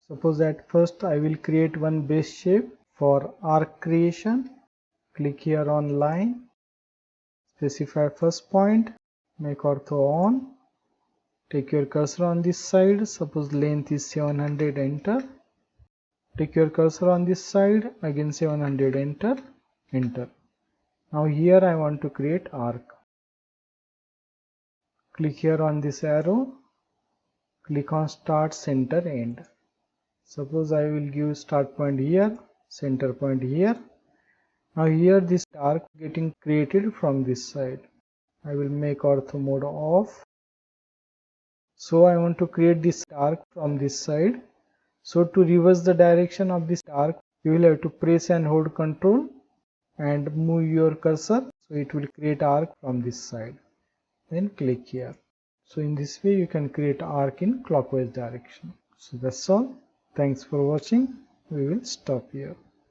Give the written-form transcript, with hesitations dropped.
Suppose at first I will create one base shape for arc creation. Click here on line, specify first point, make ortho on, take your cursor on this side, suppose length is 700, enter. Take your cursor on this side, again 700, enter, enter. Now here I want to create arc. Click here on this arrow, click on start, center, end. Suppose I will give start point here, center point here. Now here this arc getting created from this side. I will make ortho mode off. So I want to create this arc from this side. So to reverse the direction of this arc, you will have to press and hold Ctrl and move your cursor. So it will create arc from this side. Then click here. So in this way you can create arc in clockwise direction. So that's all. Thanks for watching. We will stop here.